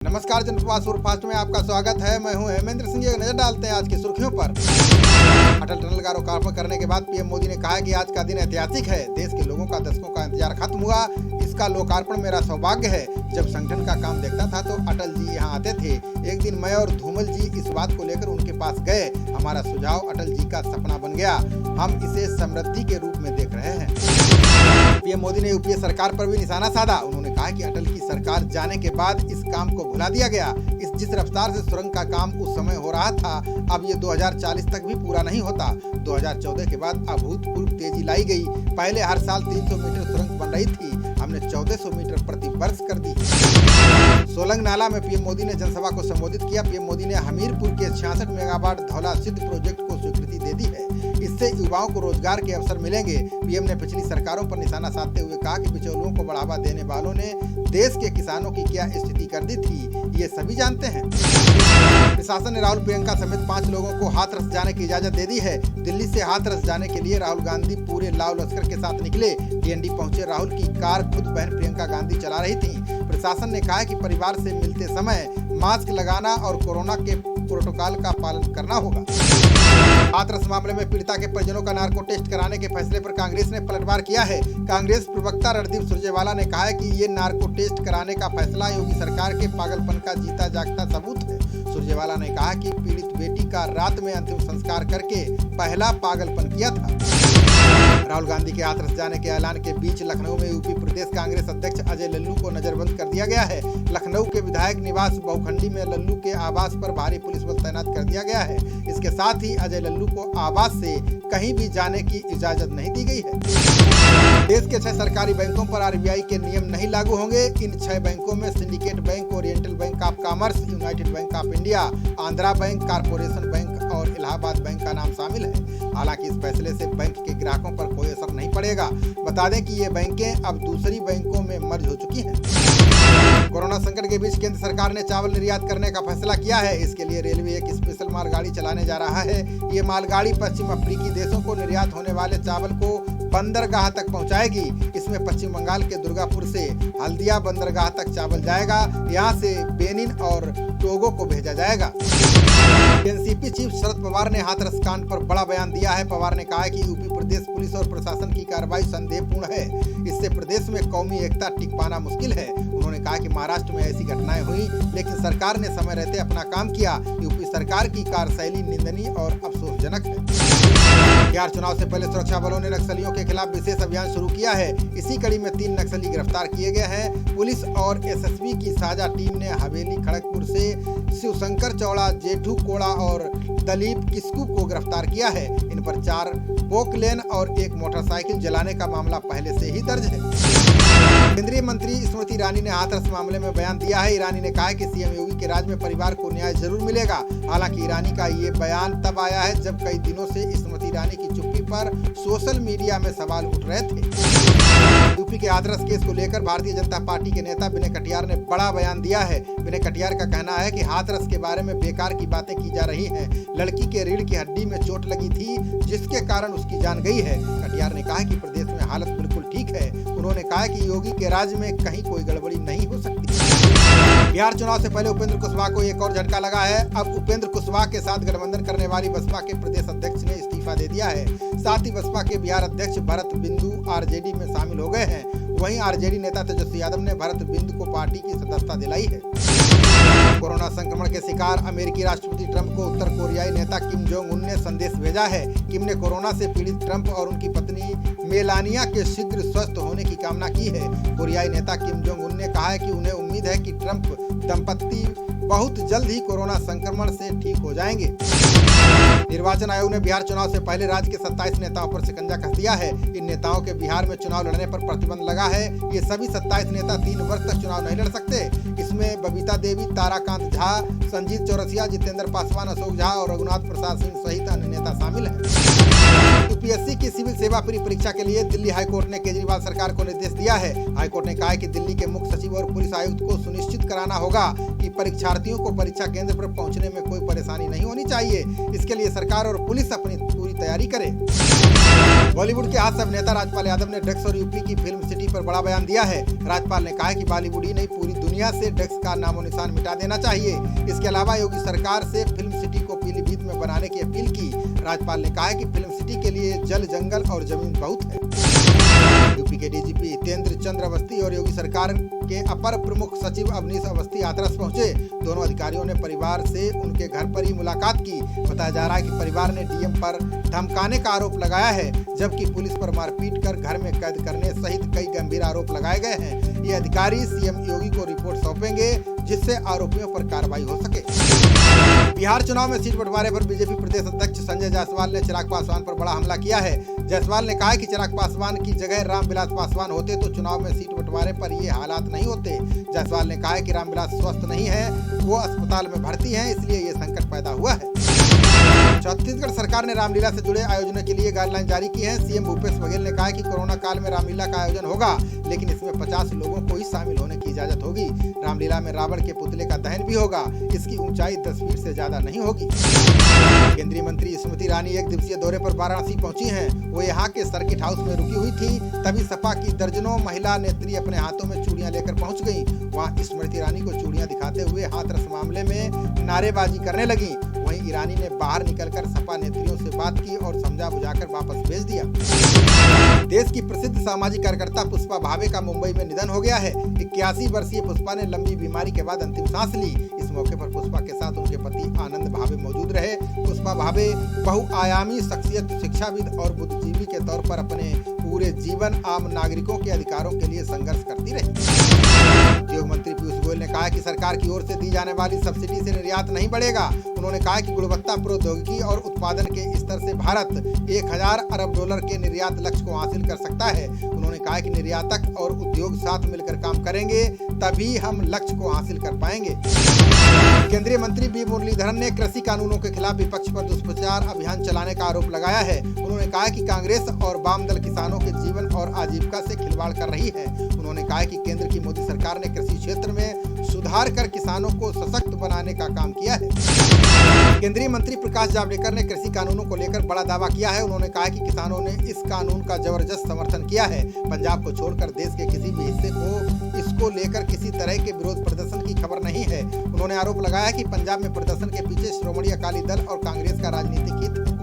नमस्कार जनप्रवास सुपरफास्ट में आपका स्वागत है। मैं हूं हेमेंद्र सिंह। एक नजर डालते हैं आज की सुर्खियों पर। अटल टनल का लोकार्पण करने के बाद पीएम मोदी ने कहा कि आज का दिन ऐतिहासिक है। देश के लोगों का दशकों का इंतजार खत्म हुआ। इसका लोकार्पण मेरा सौभाग्य है। जब संगठन का काम देखता था तो अटल जी यहाँ आते थे। एक दिन मैं और धूमल जी इस बात को लेकर उनके पास गए। हमारा सुझाव अटल जी का सपना बन गया। हम इसे समृद्धि के रूप में देख रहे हैं। पीएम मोदी ने यूपीए सरकार पर भी निशाना साधा। उन्होंने कहा कि अटल की सरकार जाने के बाद इस काम को भुला दिया गया। जिस रफ्तार से सुरंग का काम उस समय हो रहा था, अब ये 2040 तक भी पूरा नहीं होता। 2014 के बाद अभूतपूर्व तेजी लाई गई। पहले हर साल 300 मीटर सुरंग बन रही थी, हमने 1400 मीटर प्रति वर्ष कर दी। सोलंग नाला में पीएम मोदी ने जनसभा को संबोधित किया। पीएम मोदी ने हमीरपुर के 66 मेगावाट धौला सिद्ध प्रोजेक्ट को स्वीकृति दे दी है। इससे युवाओं को रोजगार के अवसर मिलेंगे। पीएम ने पिछली सरकारों पर निशाना साधते हुए कहा कि बिचौलियों को बढ़ावा देने वालों ने देश के किसानों की क्या स्थिति कर दी थी, ये सभी जानते हैं। प्रशासन ने राहुल प्रियंका समेत 5 लोगों को हाथरस जाने की इजाजत दे दी है। दिल्ली से हाथरस जाने के लिए राहुल गांधी पूरे लाव लश्कर के साथ निकले। डीएनडी पहुंचे राहुल की कार खुद बहन प्रियंका गांधी चला रही थी। प्रशासन ने कहा है कि परिवार से मिलते समय मास्क लगाना और कोरोना के प्रोटोकॉल का पालन करना होगा। हाथरस मामले में पीड़िता के परिजनों का नार्को टेस्ट कराने के फैसले पर कांग्रेस ने पलटवार किया है। कांग्रेस प्रवक्ता रणदीप सुरजेवाला ने कहा है कि ये नार्को टेस्ट कराने का फैसला योगी सरकार के पागलपन का जीता जागता सबूत है। सुरजेवाला ने कहा कि पीड़ित बेटी का रात में अंतिम संस्कार करके पहला पागलपन किया था। राहुल गांधी के हाथरस जाने के ऐलान के बीच लखनऊ में यूपी प्रदेश कांग्रेस अध्यक्ष अजय लल्लू को नजरबंद कर दिया गया है। लखनऊ के विधायक निवास बहुखंडी में लल्लू के आवास पर भारी पुलिस बल तैनात कर दिया गया है। इसके साथ ही अजय लल्लू को आवास से कहीं भी जाने की इजाजत नहीं दी गई है। देश के 6 सरकारी बैंकों पर आरबीआई के नियम नहीं लागू होंगे। इन 6 बैंकों में syndicate bank, oriental bank of commerce, United bank of India, Andhra bank, corporation bank और इलाहाबाद बैंक का नाम शामिल है। हालांकि इस फैसले से बैंक के ग्राहकों पर कोई असर नहीं पड़ेगा। बता दें कि ये बैंकें अब दूसरी बैंकों में मर्ज हो चुकी हैं। कोरोना संकट के बीच केंद्र सरकार ने चावल निर्यात करने का फैसला किया है। इसके लिए रेलवे एक स्पेशल मालगाड़ी चलाने जा रहा है। ये मालगाड़ी पश्चिम अफ्रीकी देशों को निर्यात होने वाले चावल को बंदरगाह तक पहुंचाएगी। इसमें पश्चिम बंगाल के दुर्गापुर से हल्दिया बंदरगाह तक चावल जाएगा। यहाँ से बेनिन और टोगो को भेजा जाएगा। एनसीपी चीफ शरद पवार ने हाथरस कांड पर बड़ा बयान दिया है। पवार ने कहा है कि यूपी प्रदेश पुलिस और प्रशासन की कार्रवाई संदेहपूर्ण है। इससे प्रदेश में कौमी एकता टिक पाना मुश्किल है। उन्होंने कहा कि महाराष्ट्र में ऐसी घटनाएं हुई, लेकिन सरकार ने समय रहते अपना काम किया। यूपी सरकार की कार्यशैली निंदनीय और अफसोसजनक है। बिहार चुनाव से पहले सुरक्षा बलों ने नक्सलियों के खिलाफ विशेष अभियान शुरू किया है। इसी कड़ी में 3 नक्सली गिरफ्तार किए गए हैं। पुलिस और एसएसबी की साझा टीम ने हवेली खड़गपुर से शिवशंकर चौड़ा, जेठू कोड़ा और दलीप किस्कू को गिरफ्तार किया है। इन पर 4 पोकलेन और 1 मोटरसाइकिल जलाने का मामला पहले से ही दर्ज है। केंद्रीय मंत्री स्मृति ईरानी ने हाथरस मामले में बयान दिया है। ईरानी ने कहा है कि सीएम योगी के राज में परिवार को न्याय जरूर मिलेगा। हालांकि ईरानी का ये बयान तब आया है जब कई दिनों से स्मृति ईरानी की चुप्पी पर सोशल मीडिया में सवाल उठ रहे थे। यूपी के हाथरस केस को लेकर भारतीय जनता पार्टी के नेता विनय कटियार ने बड़ा बयान दिया है। विनय कटियार का कहना है कि हाथरस के बारे में बेकार की बातें की जा रही हैं। लड़की के रीढ़ की हड्डी में चोट लगी थी, जिसके कारण उसकी जान गई है। कटियार ने कहा कि प्रदेश में हालत बिल्कुल ठीक है। उन्होंने कहा कि योगी के राज में कहीं कोई गड़बड़ी नहीं हो सकती। बिहार चुनाव से पहले उपेंद्र कुशवाहा को एक और झटका लगा है। अब उपेंद्र कुशवाहा के साथ गठबंधन करने वाली बसपा के प्रदेश अध्यक्ष ने इस्तीफा दे दिया है। साथ ही बसपा के बिहार अध्यक्ष भरत बिंदु आरजेडी में शामिल हो गए हैं। वहीं आरजेडी नेता तेजस्वी यादव ने भरत बिंदु को पार्टी की सदस्यता दिलाई है। कोरोना संक्रमण के शिकार अमेरिकी राष्ट्रपति ट्रंप को उत्तर कोरियाई नेता किम जोंग उन ने संदेश भेजा है। किम ने कोरोना से पीड़ित ट्रंप और उनकी पत्नी मेलानिया के शीघ्र स्वस्थ होने की कामना की है। कोरियाई नेता किम जोंग उन ने कहा है कि उन्हें उम्मीद है कि ट्रंप दंपत्ति बहुत जल्द ही कोरोना संक्रमण से ठीक हो जाएंगे। निर्वाचन आयोग ने बिहार चुनाव से पहले राज्य के 27 नेताओं पर शिकंजा कस दिया है। इन नेताओं के बिहार में चुनाव लड़ने पर प्रतिबंध लगा है। ये सभी 27 नेता 3 वर्ष तक चुनाव नहीं लड़ सकते। इसमें बबीता देवी, ताराकांत झा, संजीत चौरसिया, जितेंद्र पासवान, अशोक झा और रघुनाथ प्रसाद सिंह सहित अन्य नेता शामिल हैं। यूपीएससी की सिविल सेवा प्री परीक्षा के लिए दिल्ली हाईकोर्ट ने केजरीवाल सरकार को निर्देश दिया है। हाईकोर्ट ने कहा है कि दिल्ली के मुख्य सचिव और पुलिस आयुक्त को सुनिश्चित कराना होगा कि परीक्षार्थियों को परीक्षा केंद्र पर पहुंचने में कोई परेशानी नहीं होनी चाहिए। इसके लिए सरकार और पुलिस अपनी पूरी तैयारी करे। बॉलीवुड के हास्य अभिनेता राजपाल यादव ने ड्रग्स और यूपी की फिल्म सिटी पर बड़ा बयान दिया है। राजपाल ने कहा है कि बॉलीवुड ही नहीं पूरी दुनिया से ड्रग्स का नामो निशान मिटा देना चाहिए। इसके अलावा योगी सरकार से फिल्म सिटी को पीलीभीत में बनाने की अपील की। राजपाल ने कहा है कि फिल्म सिटी के लिए जल, जंगल और जमीन बहुत है। यूपी के डीजीपी हितेंद्र चंद्र अवस्थी और योगी सरकार के अपर प्रमुख सचिव अवनीश अवस्थी हाथरस पहुंचे। दोनों अधिकारियों ने परिवार से उनके घर पर ही मुलाकात की। बताया जा रहा है कि परिवार ने डीएम पर धमकाने का आरोप लगाया है, जबकि पुलिस पर मारपीट कर घर में कैद करने सहित कई गंभीर आरोप लगाए गए हैं। ये अधिकारी सीएम योगी को रिपोर्ट सौंपेंगे, जिससे आरोपियों पर कार्रवाई हो सके। बिहार चुनाव में सीट बंटवारे पर बीजेपी प्रदेश अध्यक्ष संजय जायसवाल ने चिराग पासवान पर बड़ा हमला किया है। जायसवाल ने कहा है कि चिराग पासवान की जगह रामविलास पासवान होते तो चुनाव में सीट बंटवारे पर ये हालात नहीं होते। जायसवाल ने कहा है कि रामविलास स्वस्थ नहीं है, वो अस्पताल में भर्ती हैं, इसलिए ये संकट पैदा हुआ है। छत्तीसगढ़ सरकार ने रामलीला से जुड़े आयोजनों के लिए गाइडलाइन जारी की है। सीएम भूपेश बघेल ने कहा है कि कोरोना काल में रामलीला का आयोजन होगा, लेकिन इसमें 50 लोगों को ही शामिल होने की इजाजत होगी। रामलीला में रावण के पुतले का दहन भी होगा। इसकी ऊंचाई 10 फीट से ज्यादा नहीं होगी। केंद्रीय मंत्री स्मृति ईरानी एक दिवसीय दौरे पर वाराणसी पहुंची हैं। वो यहाँ के सर्किट हाउस में रुकी हुई थी, तभी सपा की दर्जनों महिला नेत्री अपने हाथों में चूड़ियां लेकर पहुंच गयी। वहाँ स्मृति ईरानी को चूड़ियां दिखाते हुए हाथरस मामले में नारेबाजी करने लगी। वहीं ईरानी ने बाहर निकलकर सपा नेत्रियों से बात की और समझा बुझाकर वापस भेज दिया। देश की प्रसिद्ध सामाजिक कार्यकर्ता पुष्पा भावे का मुंबई में निधन हो गया है। 81 वर्षीय पुष्पा ने लंबी बीमारी के बाद अंतिम सांस ली। इस मौके पर पुष्पा के साथ उनके पति आनंद भावे मौजूद रहे। पुष्पा भावे बहुआयामी शख्सियत, शिक्षाविद और बुद्धिजीवी के तौर पर अपने पूरे जीवन आम नागरिकों के अधिकारों के लिए संघर्ष करती रही। उद्योग मंत्री पीयूष गोयल ने कहा कि सरकार की ओर से दी जाने वाली सब्सिडी से निर्यात नहीं बढ़ेगा। उन्होंने कहा कि गुणवत्ता, प्रौद्योगिकी और उत्पादन के स्तर से भारत 1000 अरब डॉलर के निर्यात लक्ष्य को हासिल कर सकता है। उन्होंने कहा कि निर्यातक और उद्योग साथ मिलकर काम करेंगे, तभी हम लक्ष्य को हासिल कर पाएंगे। केंद्रीय मंत्री वी मुरलीधरन ने कृषि कानूनों के खिलाफ विपक्ष पर दुष्प्रचार अभियान चलाने का आरोप लगाया है। उन्होंने कहा कि कांग्रेस और वाम दल किसानों के जीवन और आजीविका से खिलवाड़ कर रही है। उन्होंने कहा कि केंद्र की मोदी सरकार ने कृषि क्षेत्र में सुधार कर किसानों को सशक्त बनाने का काम किया है। केंद्रीय मंत्री प्रकाश जावड़ेकर ने कृषि कानूनों को लेकर बड़ा दावा किया है। उन्होंने कहा कि किसानों ने इस कानून का जबरदस्त समर्थन किया है। पंजाब को छोड़कर देश के किसी भी हिस्से को इसको लेकर किसी तरह के विरोध प्रदर्शन की खबर नहीं है। उन्होंने आरोप लगाया कि पंजाब में प्रदर्शन के पीछे श्रोमणी अकाली दल और कांग्रेस का राजनीतिक हित है।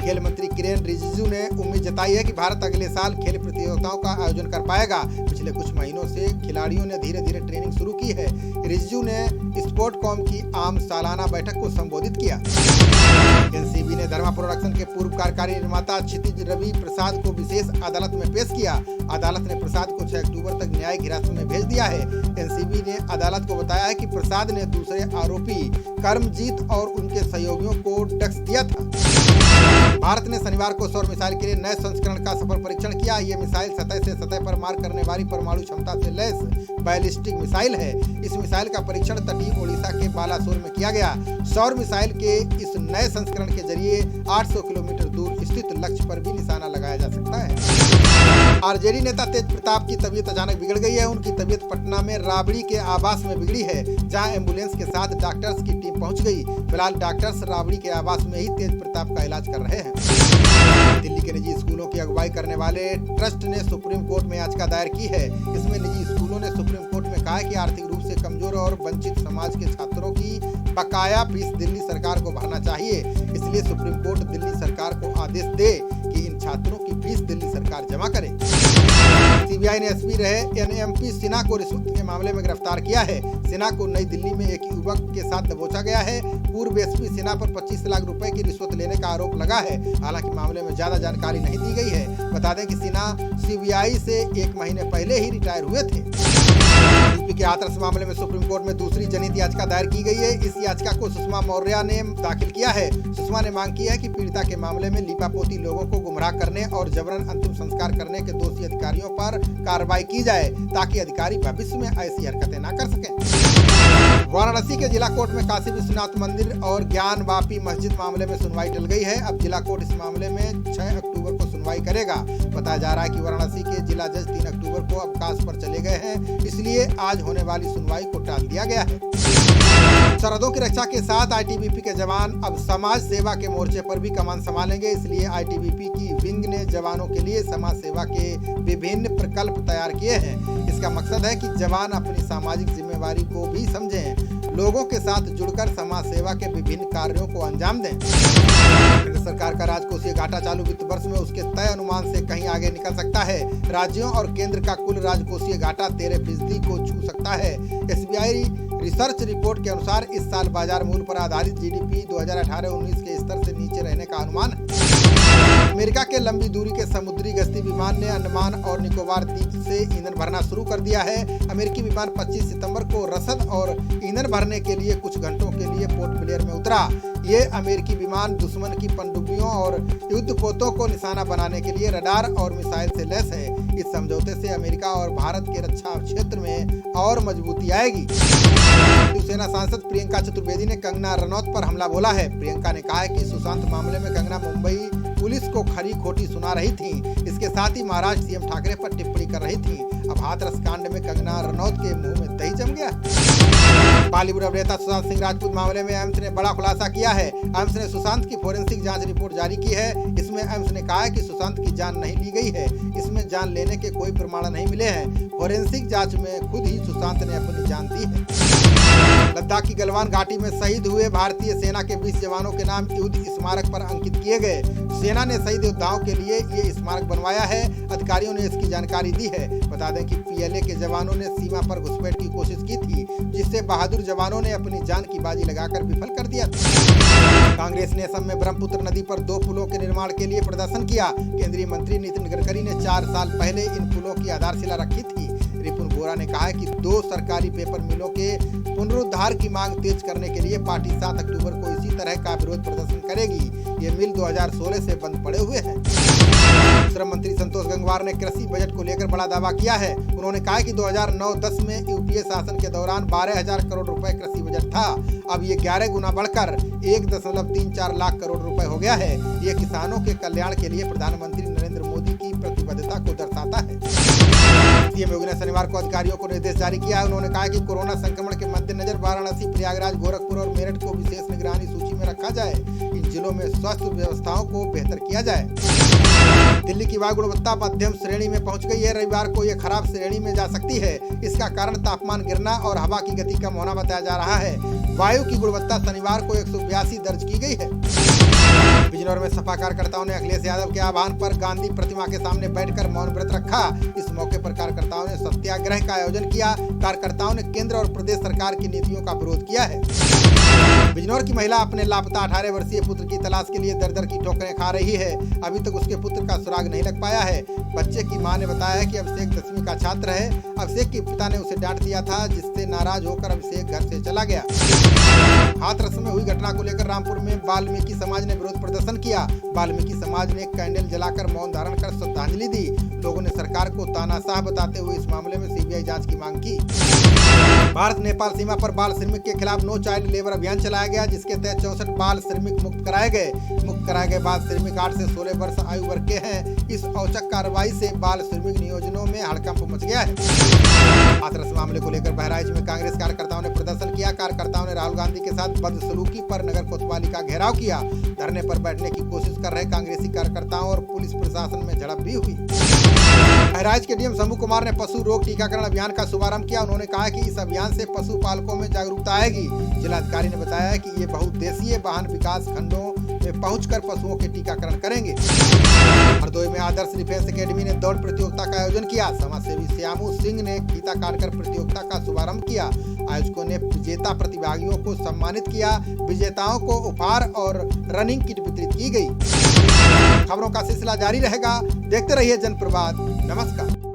खेल मंत्री किरेन रिजिजू ने उम्मीद जताई है कि भारत अगले साल खेल प्रतियोगिताओं का आयोजन कर पाएगा। पिछले कुछ महीनों से खिलाड़ियों ने धीरे धीरे ट्रेनिंग शुरू की है। रिजिजू ने स्पोर्टकॉम की आम सालाना बैठक को संबोधित किया। एनसीबी ने धर्मा प्रोडक्शन के पूर्व कार्यकारी निर्माता क्षितिज रवि प्रसाद को विशेष अदालत में पेश किया। अदालत ने प्रसाद को 6 अक्टूबर तक न्यायिक हिरासत में भेज दिया है। एनसीबी ने अदालत को बताया है कि प्रसाद ने दूसरे आरोपी कर्मजीत और उनके सहयोगियों को ड्रग्स दिया था। भारत ने शनिवार को सौर मिसाइल के लिए नए संस्करण का सफल परीक्षण किया। ये मिसाइल सतह से सतह पर मार करने वाली परमाणु क्षमता से लैस बैलिस्टिक मिसाइल है। इस मिसाइल का परीक्षण तटीय ओडिशा के बालासोर में किया गया। सौर मिसाइल के इस नए संस्करण के जरिए 800 किलोमीटर दूर स्थित लक्ष्य पर भी निशाना लगाया जा सकता है। आरजेडी नेता तेज प्रताप की तबीयत अचानक बिगड़ गई है। उनकी तबीयत पटना में राबड़ी के आवास में बिगड़ी है, जहां एम्बुलेंस के साथ डॉक्टर्स की टीम पहुंच गई। फिलहाल डॉक्टर्स राबड़ी के आवास में ही तेज प्रताप का इलाज कर रहे हैं। दिल्ली के निजी स्कूलों की अगुवाई करने वाले ट्रस्ट ने सुप्रीम कोर्ट में याचिका दायर की है। इसमें निजी स्कूलों ने सुप्रीम कोर्ट में कहा है कि आर्थिक रूप से कमजोर और वंचित समाज के छात्रों की बकाया फीस दिल्ली सरकार को भरना चाहिए। इसलिए सुप्रीम कोर्ट दिल्ली सरकार को आदेश दे कि इन छात्रों की फीस दिल्ली सरकार जमा करे। सीबीआई ने एसपी रहे एनएमपी सिन्हा को रिश्वत के मामले में गिरफ्तार किया है। सिन्हा को नई दिल्ली में एक युवक के साथ दबोचा गया है। पूर्व एसपी सिन्हा पर 25 लाख रुपए की रिश्वत लेने का आरोप लगा है। हालांकि मामले में ज्यादा जानकारी नहीं दी गई है। बता दें कि सिन्हा सीबीआई से 1 महीने पहले ही रिटायर हुए थे। यूपी के हाथरस मामले में सुप्रीम कोर्ट में दूसरी जनहित याचिका दायर की गई है। इस याचिका को सुषमा मौर्य ने दाखिल किया है। सुषमा ने मांग की है कि पीड़िता के मामले में लीपापोती लोगों को गुमराह करने और जबरन अंतिम संस्कार करने के दोषी अधिकारियों पर कार्रवाई की जाए, ताकि अधिकारी भविष्य में ऐसी हरकतें न कर सकें। वाराणसी के जिला कोर्ट में काशी विश्वनाथ मंदिर और ज्ञान वापी मस्जिद मामले में सुनवाई टल गई है। अब जिला कोर्ट इस मामले में 6 अक्टूबर को सुनवाई करेगा। बताया जा रहा है कि वाराणसी के जिला जज 3 अक्टूबर को अवकाश पर चले गए हैं, इसलिए आज होने वाली सुनवाई को टाल दिया गया है। सरहदों की रक्षा के साथ आईटीबीपी के जवान अब समाज सेवा के मोर्चे पर भी कमान संभालेंगे, इसलिए आईटीबीपी की विंग ने जवानों के लिए समाज सेवा के विभिन्न प्रकल्प तैयार किए हैं। इसका मकसद है कि जवान अपनी सामाजिक जिम्मेवारी को भी समझें, लोगों के साथ जुड़कर समाज सेवा के विभिन्न कार्यों को अंजाम दें। केंद्र सरकार का राजकोषीय घाटा चालू वित्त वर्ष में उसके तय अनुमान से कहीं आगे निकल सकता है। राज्यों और केंद्र का कुल राजकोषीय घाटा 13% को छू सकता है। एसबीआई रिसर्च रिपोर्ट के अनुसार इस साल बाजार मूल्य पर आधारित जीडीपी 2018-19 के स्तर से नीचे रहने का अनुमान है। अमेरिका के लंबी दूरी के समुद्री गश्ती विमान ने अंडमान और निकोबार द्वीप से ईंधन भरना शुरू कर दिया है। अमेरिकी विमान 25 सितंबर को रसद और ईंधन भरने के लिए कुछ घंटों के लिए पोर्ट ब्लेयर में उतरा। ये अमेरिकी विमान दुश्मन की पनडुब्बियों और युद्धपोतों को निशाना बनाने के लिए रडार और मिसाइल से लैस है। इस समझौते से अमेरिका और भारत के रक्षा क्षेत्र में और मजबूती आएगी। शिवसेना सांसद प्रियंका चतुर्वेदी ने कंगना रनौत पर हमला बोला है। प्रियंका ने कहा है कि सुशांत मामले में कंगना मुंबई पुलिस को खरी खोटी सुना रही थी। इसके साथ ही महाराष्ट्र सीएम ठाकरे पर टिप्पणी कर रही थी। अब हाथरस कांड में कंगना रनौत के मुंह में दही जम गया। बॉलीवुड अभिनेता सुशांत सिंह राजपूत मामले में एम्स ने बड़ा खुलासा किया है। एम्स ने सुशांत की फोरेंसिक जांच रिपोर्ट जारी की है। इसमें एम्स ने कहा है कि सुशांत की जान नहीं ली गई है, इसमें जान लेने के कोई प्रमाण नहीं मिले हैं। फोरेंसिक जांच में खुद ही सुशांत ने अपनी जान दी है। लद्दाख की गलवान घाटी में शहीद हुए भारतीय सेना के 20 जवानों के नाम युद्ध स्मारक पर अंकित किए गए। सेना ने शहीद योद्धाओं के लिए ये स्मारक बनवाया है। अधिकारियों ने इसकी जानकारी दी है। बता दें कि पीएलए के जवानों ने सीमा पर घुसपैठ की कोशिश की थी, जिससे बहादुर जवानों ने अपनी जान की बाजी लगाकर विफल कर दिया था। कांग्रेस ने असम में ब्रह्मपुत्र नदी पर 2 पुलों के निर्माण के लिए प्रदर्शन किया। केंद्रीय मंत्री नितिन गडकरी ने 4 साल पहले इन पुलों की आधारशिला रखी थी। रिपुन बोरा ने कहा है कि 2 सरकारी पेपर मिलों के पुनरुद्धार की मांग तेज करने के लिए पार्टी 7 अक्टूबर को इसी तरह का विरोध प्रदर्शन करेगी। ये मिल 2016 से बंद पड़े हुए हैं। श्रम मंत्री संतोष गंगवार ने कृषि बजट को लेकर बड़ा दावा किया है। उन्होंने कहा कि 2009-10 में यूपीए शासन के दौरान 12,000 करोड़ रुपए कृषि बजट था। अब ये 11 गुना बढ़कर 1.34 लाख करोड़ रुपए हो गया है। ये किसानों के कल्याण के लिए प्रधानमंत्री नरेंद्र मोदी की प्रतिबद्धता को दर्शाता है। सीएम योगी ने शनिवार को अधिकारियों को निर्देश जारी किया है। उन्होंने कहा कि कोरोना संक्रमण के मद्देनजर वाराणसी, प्रयागराज, गोरखपुर और मेरठ को विशेष निगरानी सूची में रखा जाए। इन जिलों में स्वास्थ्य व्यवस्थाओं को बेहतर किया जाए। दिल्ली की वायु गुणवत्ता मध्यम श्रेणी में पहुंच गई है। रविवार को ये खराब श्रेणी में जा सकती है। इसका कारण तापमान गिरना और हवा की गति कम होना बताया जा रहा है। वायु की गुणवत्ता शनिवार को 182 दर्ज की गई है। बिजनौर में सपा कार्यकर्ताओं ने अखिलेश यादव के आह्वान पर गांधी प्रतिमा के सामने बैठकर मौन व्रत रखा। इस मौके पर कार्यकर्ताओं ने सत्याग्रह का आयोजन किया। कार्यकर्ताओं ने केंद्र और प्रदेश सरकार की नीतियों का विरोध किया है। बिजनौर की महिला अपने लापता 18 वर्षीय पुत्र की तलाश के लिए दर-दर की ठोकरें खा रही है। अभी तक उसके पुत्र का सुराग नहीं लग पाया है। बच्चे की मां ने बताया है कि अभिषेक 10वीं का छात्र है। अभिषेक के पिता ने उसे डांट दिया था, जिससे नाराज होकर अभिषेक घर से चला गया। हाथरस में हुई घटना को लेकर रामपुर में वाल्मीकि समाज ने विरोध प्रदर्शन किया। वाल्मीकि समाज ने कैंडल जलाकर मौन धारण कर श्रद्धांजलि दी। लोगों ने सरकार को तानाशाह बताते हुए इस मामले में सीबीआई जांच की मांग की। भारत नेपाल सीमा पर बाल श्रमिक के खिलाफ नो चाइल्ड लेबर अभियान चलाया गया, जिसके तहत 64 बाल श्रमिक मुक्त कराए गए। मुक्त कराए गए बाल श्रमिक 8 से 16 वर्ष आयु वर्ग के हैं। इस औचक कार्रवाई से बाल श्रमिक नियोजनों में हड़कंप मच गया है। हाथरस मामले को लेकर बहराइच में कांग्रेस कार्यकर्ताओं ने प्रदर्शन किया। कार्यकर्ताओं ने राहुल गांधी के साथ बदसलूकी पर नगर कोतवाली का घेराव किया। धरने पर बैठने की कोशिश कर रहे कांग्रेसी कार्यकर्ताओं और पुलिस प्रशासन में झड़प भी हुई। बहराइच के डीएम शंभू कुमार ने पशु रोग टीकाकरण अभियान का शुभारंभ किया। उन्होंने कहा कि इस अभियान से पशुपालकों में जागरूकता आएगी। जिलाधिकारी ने बताया कि ये बहुउद्देशीय वाहन विकास खंडों में पहुंचकर पशुओं के टीकाकरण करेंगे। हरदोई में आदर्श डिफेंस एकेडमी ने दौड़ प्रतियोगिता का आयोजन किया। समाजसेवी श्यामू सिंह ने फीता काटकर प्रतियोगिता का शुभारंभ किया। आयोजकों ने विजेता प्रतिभागियों को सम्मानित किया। विजेताओं को उपहार और रनिंग किट वितरित की गई। खबरों का सिलसिला जारी रहेगा। देखते रहिए जनप्रवाद। नमस्कार।